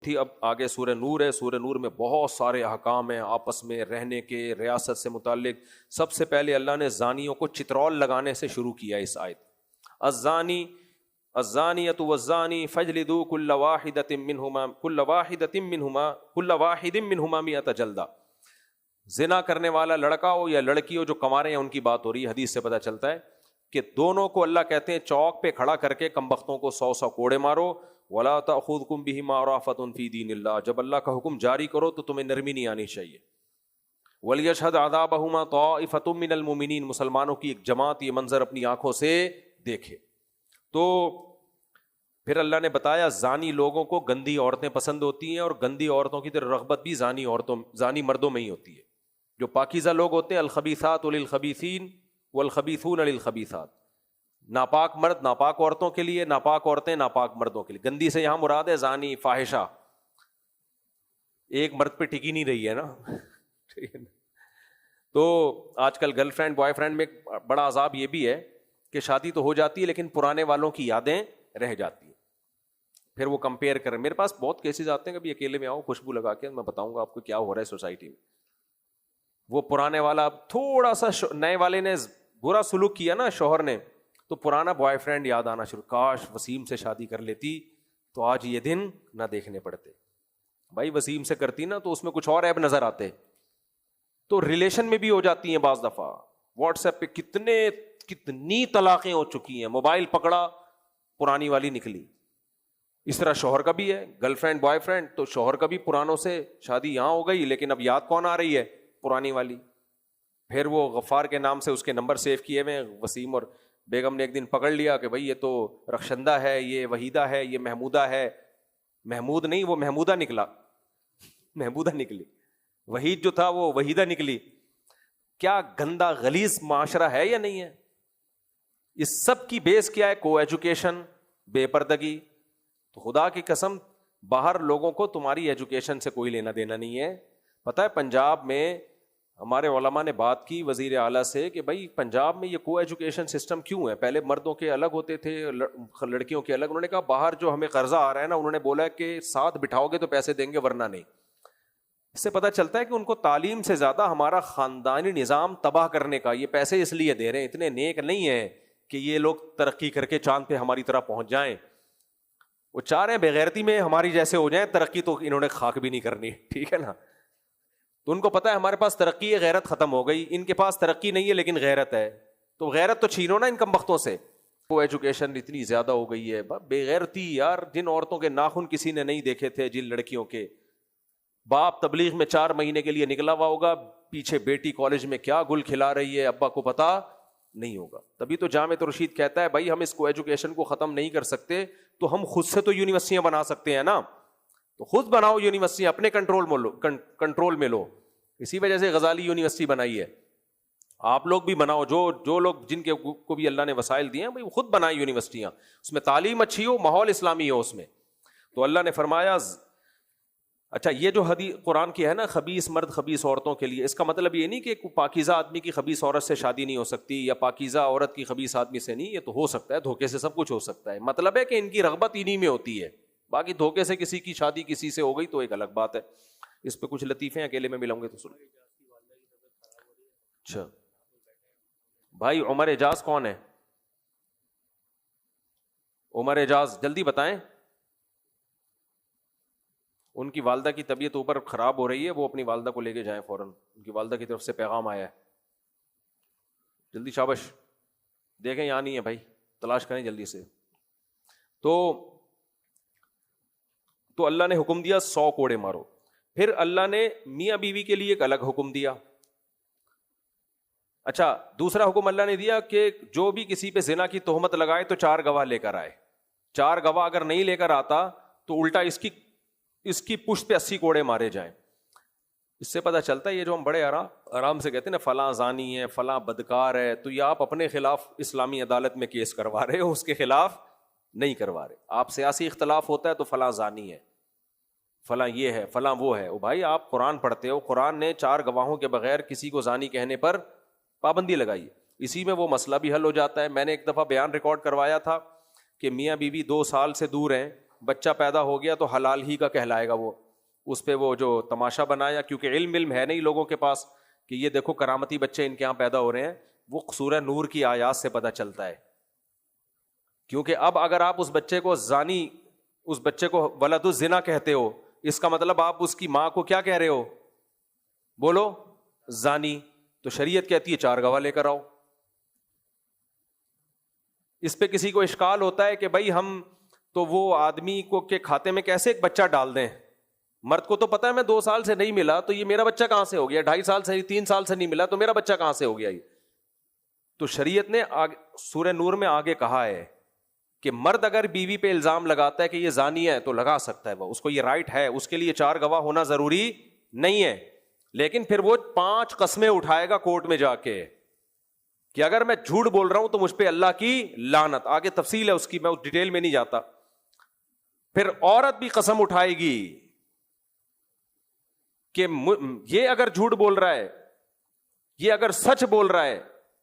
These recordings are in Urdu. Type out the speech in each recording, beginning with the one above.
تھی. اب آگے سورہ نور ہے. سورہ نور میں بہت سارے احکام ہیں آپس میں رہنے کے, ریاست سے متعلق. سب سے پہلے اللہ نے زانیوں کو چترول لگانے سے شروع کیا اس آیت. الزانی الزانیۃ والزانی فاجلدوا كل واحدۃ منہما مئۃ جلدہ. زنا کرنے والا لڑکا ہو یا لڑکی ہو, جو کنوارے ہیں ان کی بات ہو رہی ہے. حدیث سے پتہ چلتا ہے کہ دونوں کو اللہ کہتے ہیں چوک پہ کھڑا کر کے کمبختوں کو 100 کوڑے مارو. وَلَا تَأْخُذْكُمْ بِهِمَا رَأْفَةٌ فِي دِينِ اللَّهِ. جب اللہ کا حکم جاری کرو تو تمہیں نرمی نہیں آنی چاہیے. وَلْيَشْهَدْ عَذَابَهُمَا طَائِفَةٌ مِّنَ الْمُؤْمِنِينَ. مسلمانوں کی ایک جماعت یہ منظر اپنی آنکھوں سے دیکھے. تو پھر اللہ نے بتایا زانی لوگوں کو گندی عورتیں پسند ہوتی ہیں, اور گندی عورتوں کی طرف رغبت بھی زانی مردوں میں ہی ہوتی ہے. جو پاکیزہ لوگ ہوتے ہیں الخبیثات للخبیثین والخبیثون للخبیثات. ناپاک مرد ناپاک عورتوں کے لیے, ناپاک عورتیں ناپاک مردوں کے لیے. گندی سے یہاں مراد ہے زانی, فاحشہ. ایک مرد پہ ٹکی نہیں رہی ہے نا. تو آج کل گرل فرینڈ بوائے فرینڈ میں بڑا عذاب یہ بھی ہے کہ شادی تو ہو جاتی ہے لیکن پرانے والوں کی یادیں رہ جاتی ہیں. پھر وہ کمپیئر کریں. میرے پاس بہت کیسز آتے ہیں, کبھی اکیلے میں آؤ خوشبو لگا کے میں بتاؤں گا آپ کو کیا ہو رہا ہے سوسائٹی میں. وہ پرانے والا تھوڑا سا نئے والے نے برا سلوک کیا نا شوہر نے, تو پرانا بوائے فرینڈ یاد آنا شروع. کاش وسیم سے شادی کر لیتی تو آج یہ دن نہ دیکھنے پڑتے. بھائی وسیم سے کرتی نا تو اس میں کچھ اور عیب نظر آتے. تو ریلیشن میں بھی ہو جاتی ہیں بعض دفعہ. واٹس ایپ پہ کتنی طلاقیں ہو چکی ہیں. موبائل پکڑا پرانی والی نکلی. اس طرح شوہر کا بھی ہے, گرل فرینڈ بوائے فرینڈ, تو شوہر کا بھی پرانوں سے شادی یہاں ہو گئی لیکن اب یاد کون آ رہی ہے, پرانی والی. پھر وہ غفار کے نام سے اس کے نمبر سیو کیے ہوئے. وسیم اور بیگم نے ایک دن پکڑ لیا کہ بھائی یہ تو رخشندہ ہے, یہ وحیدہ ہے, یہ محمودہ ہے. محمود نہیں, وہ محمودہ نکلا, محمودہ نکلی. وحید جو تھا وہ وحیدہ نکلی. کیا گندا غلیظ معاشرہ ہے یا نہیں ہے. اس سب کی بیس کیا ہے, کو ایجوکیشن, بے پردگی. تو خدا کی قسم باہر لوگوں کو تمہاری ایجوکیشن سے کوئی لینا دینا نہیں ہے. پتہ ہے پنجاب میں ہمارے علماء نے بات کی وزیر اعلیٰ سے کہ بھائی پنجاب میں یہ کو ایجوکیشن سسٹم کیوں ہے. پہلے مردوں کے الگ ہوتے تھے, لڑکیوں کے الگ. انہوں نے کہا باہر جو ہمیں قرضہ آ رہا ہے نا, انہوں نے بولا کہ ساتھ بٹھاؤ گے تو پیسے دیں گے ورنہ نہیں. اس سے پتہ چلتا ہے کہ ان کو تعلیم سے زیادہ ہمارا خاندانی نظام تباہ کرنے کا یہ پیسے اس لیے دے رہے ہیں. اتنے نیک نہیں ہیں کہ یہ لوگ ترقی کر کے چاند پہ ہماری طرح پہنچ جائیں. وہ چاہ رہے ہیں بغیرتی میں ہماری جیسے ہو جائیں. ترقی تو انہوں نے خاک بھی نہیں کرنی, ٹھیک ہے نا. تو ان کو پتا ہے ہمارے پاس ترقی ہے, غیرت ختم ہو گئی. ان کے پاس ترقی نہیں ہے لیکن غیرت ہے, تو غیرت تو چھینو نا ان کم بختوں سے. وہ ایجوکیشن اتنی زیادہ ہو گئی ہے, بے غیرتی یار. جن عورتوں کے ناخن کسی نے نہیں دیکھے تھے, جن لڑکیوں کے باپ تبلیغ میں 4 مہینے کے لیے نکلا ہوا ہوگا, پیچھے بیٹی کالج میں کیا گل کھلا رہی ہے, ابا کو پتا نہیں ہوگا. تبھی تو جامع رشید کہتا ہے بھائی ہم اس کو ایجوکیشن کو ختم نہیں کر سکتے تو ہم خود سے تو یونیورسٹیاں بنا سکتے ہیں نا. تو خود بناؤ یونیورسٹیاں, اپنے کنٹرول میں لو. اسی وجہ سے غزالی یونیورسٹی بنائی ہے. آپ لوگ بھی بناؤ, جو لوگ جن کے کو بھی اللہ نے وسائل دیے ہیں بھائی خود بنائیں یونیورسٹیاں. اس میں تعلیم اچھی ہو, ماحول اسلامی ہو اس میں. تو اللہ نے فرمایا اچھا یہ جو حدیث قرآن کی ہے نا, خبیث مرد خبیث عورتوں کے لیے, اس کا مطلب یہ نہیں کہ پاکیزہ آدمی کی خبیث عورت سے شادی نہیں ہو سکتی, یا پاکیزہ عورت کی خبیث آدمی سے نہیں. یہ تو ہو سکتا ہے, دھوکے سے سب کچھ ہو سکتا ہے. مطلب ہے کہ ان کی رغبت انہی میں ہوتی ہے. باقی دھوکے سے کسی کی شادی کسی سے ہو گئی تو ایک الگ بات ہے. اس پہ کچھ لطیفے اکیلے میں ملوں گے تو سن. اچھا بھائی عمر اعجاز کون ہے؟ عمر اعجاز جلدی بتائیں. ان کی والدہ کی طبیعت اوپر خراب ہو رہی ہے, وہ اپنی والدہ کو لے کے جائیں فوراً. ان کی والدہ کی طرف سے پیغام آیا ہے, جلدی شابش. دیکھیں یہاں نہیں ہے بھائی, تلاش کریں جلدی سے. تو اللہ نے حکم دیا 100 کوڑے مارو. پھر اللہ نے میاں بیوی کے لیے ایک الگ حکم دیا. اچھا دوسرا حکم اللہ نے دیا کہ جو بھی کسی پہ زنا کی تہمت لگائے تو 4 گواہ لے کر آئے. 4 گواہ اگر نہیں لے کر آتا تو الٹا اس کی پشت پہ 80 کوڑے مارے جائیں. اس سے پتہ چلتا ہے یہ جو ہم بڑے آرام سے کہتے ہیں نا فلاں زانی ہے, فلاں بدکار ہے, تو یہ آپ اپنے خلاف اسلامی عدالت میں کیس کروا رہے ہو, اس کے خلاف نہیں کروا رہے. آپ سیاسی اختلاف ہوتا ہے تو فلاں زانی ہے, فلاں یہ ہے, فلاں وہ ہے. بھائی آپ قرآن پڑھتے ہو, قرآن نے 4 گواہوں کے بغیر کسی کو زانی کہنے پر پابندی لگائی ہے. اسی میں وہ مسئلہ بھی حل ہو جاتا ہے. میں نے ایک دفعہ بیان ریکارڈ کروایا تھا کہ میاں بیوی 2 سال سے دور ہیں, بچہ پیدا ہو گیا تو حلال ہی کا کہلائے گا، وہ اس پہ وہ جو تماشا بنایا، کیونکہ علم ہے نہیں لوگوں کے پاس کہ یہ دیکھو کرامتی بچے ان کے یہاں پیدا ہو رہے ہیں، وہ سورہ نور کی آیات سے پتہ چلتا ہے. کیونکہ اب اگر آپ اس بچے کو زانی، اس بچے کو ولد الزنا کہتے ہو، اس کا مطلب آپ اس کی ماں کو کیا کہہ رہے ہو؟ بولو زانی. تو شریعت کہتی ہے 4 گواہ لے کر آؤ. اس پہ کسی کو اشکال ہوتا ہے کہ بھائی ہم تو وہ آدمی کو کے کھاتے میں کیسے ایک بچہ ڈال دیں؟ مرد کو تو پتا ہے میں 2 سال سے نہیں ملا تو یہ میرا بچہ کہاں سے ہو گیا، 2.5 سال سے 3 سال سے نہیں ملا تو میرا بچہ کہاں سے ہو گیا. یہ تو شریعت نے سورہ نور میں آگے کہا ہے کہ مرد اگر بیوی پہ الزام لگاتا ہے کہ یہ زانی ہے تو لگا سکتا ہے، وہ اس کو یہ رائٹ ہے، اس کے لیے 4 گواہ ہونا ضروری نہیں ہے. لیکن پھر وہ 5 قسمیں اٹھائے گا کورٹ میں جا کے کہ اگر میں جھوٹ بول رہا ہوں تو مجھ پہ اللہ کی لعنت. آگے تفصیل ہے اس کی، میں اس ڈیٹیل میں نہیں جاتا. پھر عورت بھی قسم اٹھائے گی کہ یہ اگر جھوٹ بول رہا ہے، یہ اگر سچ بول رہا ہے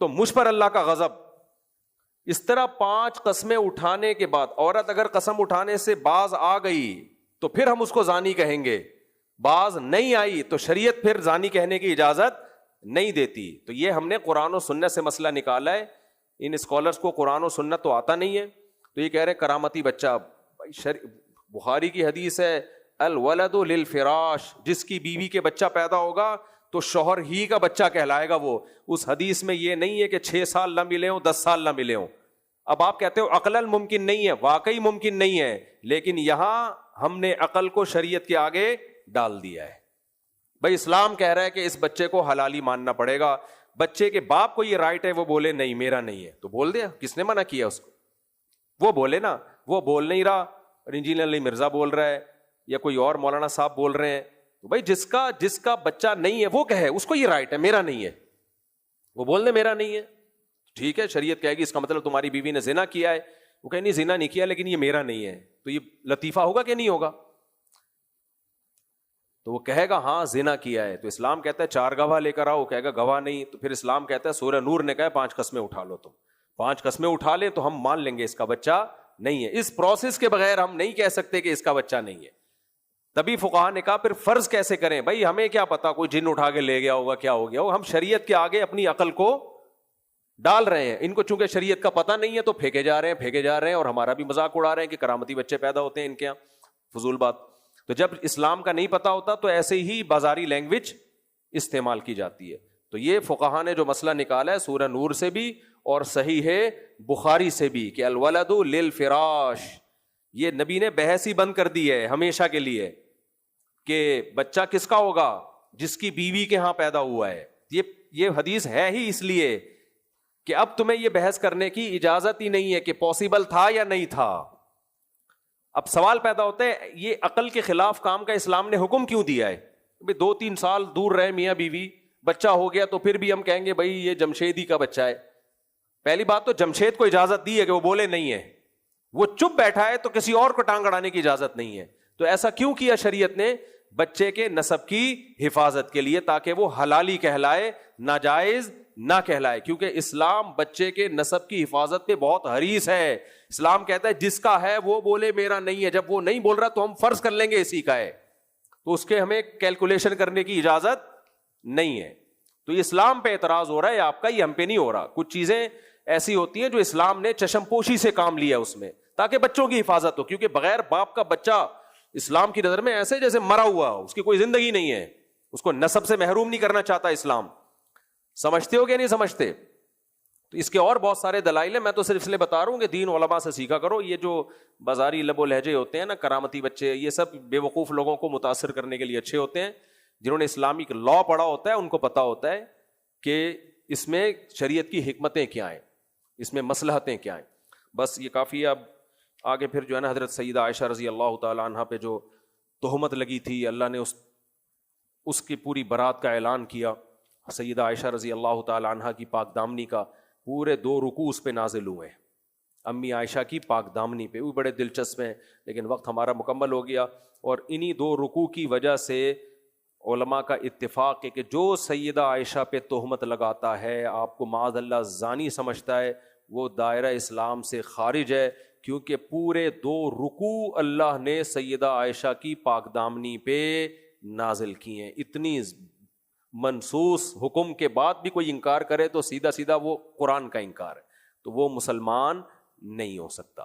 تو مجھ پر اللہ کا غضب. اس طرح 5 قسمیں اٹھانے کے بعد عورت اگر قسم اٹھانے سے باز آ گئی تو پھر ہم اس کو زانی کہیں گے، باز نہیں آئی تو شریعت پھر زانی کہنے کی اجازت نہیں دیتی. تو یہ ہم نے قرآن و سنت سے مسئلہ نکالا ہے. ان اسکالرز کو قرآن و سنت تو آتا نہیں ہے، تو یہ کہہ رہے کرامتی بچہ. بخاری کی حدیث ہے الولد للفراش، جس کی بیوی کے بچہ پیدا ہوگا تو شوہر ہی کا بچہ کہلائے گا وہ. اس حدیث میں یہ نہیں ہے کہ 6 سال نہ ملے ہوں 10 سال نہ ملے ہوں. اب آپ کہتے ہو عقلاً ممکن نہیں ہے، واقعی ممکن نہیں ہے، لیکن یہاں ہم نے عقل کو شریعت کے آگے ڈال دیا ہے. بھائی اسلام کہہ رہا ہے کہ اس بچے کو حلالی ماننا پڑے گا. بچے کے باپ کو یہ رائٹ ہے، وہ بولے نہیں میرا نہیں ہے تو بول دیا. کس نے منع کیا اس کو؟ وہ بولے نا. وہ بول نہیں رہا، انجینئر علی مرزا بول رہا ہے یا کوئی اور مولانا صاحب بول رہے ہیں. تو بھائی جس کا بچہ نہیں ہے وہ کہے، اس کو یہ رائٹ ہے میرا نہیں ہے، وہ بول دے میرا نہیں ہے. ٹھیک ہے، شریعت کہے گی اس کا مطلب تمہاری بیوی نے زنا کیا ہے. وہ کہے نہیں زنا نہیں کیا لیکن یہ میرا نہیں ہے. تو یہ لطیفہ ہوگا کہ نہیں ہوگا؟ تو وہ کہے گا ہاں زنا کیا ہے. تو اسلام کہتا ہے 4 گواہ لے کر آؤ، کہے گا گواہ نہیں. تو پھر اسلام کہتا ہے سورہ نور نے کہا 5 قسمیں اٹھا لو. تم 5 قسمیں اٹھا لے تو ہم مان لیں گے اس کا بچہ نہیں ہے. اس پروسیس کے بغیر ہم نہیں کہہ سکتے کہ اس کا بچہ نہیں ہے. تبھی فقہا نے کہا پھر فرض کیسے کریں؟ بھائی ہمیں کیا پتا کوئی جن اٹھا کے لے گیا ہوگا، کیا ہو گیا ہوگا. ہم شریعت کے آگے اپنی عقل کو ڈال رہے ہیں. ان کو چونکہ شریعت کا پتہ نہیں ہے تو پھینکے جا رہے ہیں اور ہمارا بھی مذاق اڑا رہے ہیں کہ کرامتی بچے پیدا ہوتے ہیں ان کے یہاں. فضول بات. تو جب اسلام کا نہیں پتا ہوتا تو ایسے ہی بازاری لینگویج استعمال کی جاتی ہے. تو یہ فقہا نے جو مسئلہ نکالا ہے سورہ نور سے بھی اور صحیح ہے بخاری سے بھی کہ الولد للفراش، یہ نبی نے بحث ہی بند کر دی ہے ہمیشہ کے لیے کہ بچہ کس کا ہوگا؟ جس کی بیوی کے ہاں پیدا ہوا ہے. یہ حدیث ہے ہی اس لیے کہ اب تمہیں یہ بحث کرنے کی اجازت ہی نہیں ہے کہ پاسبل تھا یا نہیں تھا. اب سوال پیدا ہوتا ہے یہ عقل کے خلاف کام کا اسلام نے حکم کیوں دیا ہے؟ 2-3 سال دور رہے میاں بیوی، بچہ ہو گیا تو پھر بھی ہم کہیں گے بھائی یہ جمشیدی کا بچہ ہے. پہلی بات تو جمشید کو اجازت دی ہے کہ وہ بولے نہیں ہے، وہ چپ بیٹھا ہے تو کسی اور کو ٹانگ اڑانے کی اجازت نہیں ہے. تو ایسا کیوں کیا شریعت نے؟ بچے کے نسب کی حفاظت کے لیے، تاکہ وہ حلالی کہلائے، ناجائز نہ کہلائے. کیونکہ اسلام بچے کے نسب کی حفاظت پہ بہت حریص ہے. اسلام کہتا ہے جس کا ہے وہ بولے میرا نہیں ہے. جب وہ نہیں بول رہا تو ہم فرض کر لیں گے اسی کا ہے، تو اس کے ہمیں کیلکولیشن کرنے کی اجازت نہیں ہے. تو اسلام پہ اعتراض ہو رہا ہے آپ کا، یہ ہم پہ نہیں ہو رہا. کچھ چیزیں ایسی ہوتی ہیں جو اسلام نے چشم پوشی سے کام لیا اس میں، تاکہ بچوں کی حفاظت ہو. کیونکہ بغیر باپ کا بچہ اسلام کی نظر میں ایسے جیسے مرا ہوا ہو، اس کی کوئی زندگی نہیں ہے. اس کو نسب سے محروم نہیں کرنا چاہتا اسلام. سمجھتے ہو کہ نہیں سمجھتے؟ تو اس کے اور بہت سارے دلائل ہیں، میں تو صرف اس لیے بتا رہا ہوں کہ دین علماء سے سیکھا کرو. یہ جو بازاری لب و لہجے ہوتے ہیں نا، کرامتی بچے، یہ سب بے وقوف لوگوں کو متاثر کرنے کے لیے اچھے ہوتے ہیں. جنہوں نے اسلامک لا پڑھا ہوتا ہے ان کو پتا ہوتا ہے کہ اس میں شریعت کی حکمتیں کیا ہیں، اس میں مصلحتیں کیا ہیں. بس یہ کافی ہے. اب آگے پھر جو ہے نا حضرت سیدہ عائشہ رضی اللہ تعالی عنہ پہ جو تہمت لگی تھی، اللہ نے اس کی پوری برات کا اعلان کیا. سیدہ عائشہ رضی اللہ تعالی عنہ کی پاک دامنی کا پورے 2 رکوع اس پہ نازل ہوئے ہیں. امی عائشہ کی پاک دامنی پہ وہ بڑے دلچسپ ہیں، لیکن وقت ہمارا مکمل ہو گیا. اور انہی 2 رکوع کی وجہ سے علماء کا اتفاق ہے کہ جو سیدہ عائشہ پہ تہمت لگاتا ہے، آپ کو معاذ اللہ زانی سمجھتا ہے، وہ دائرہ اسلام سے خارج ہے. کیونکہ پورے 2 رکوع اللہ نے سیدہ عائشہ کی پاک دامنی پہ نازل کی ہیں. اتنی منصوص حکم کے بعد بھی کوئی انکار کرے تو سیدھا سیدھا وہ قرآن کا انکار ہے, تو وہ مسلمان نہیں ہو سکتا.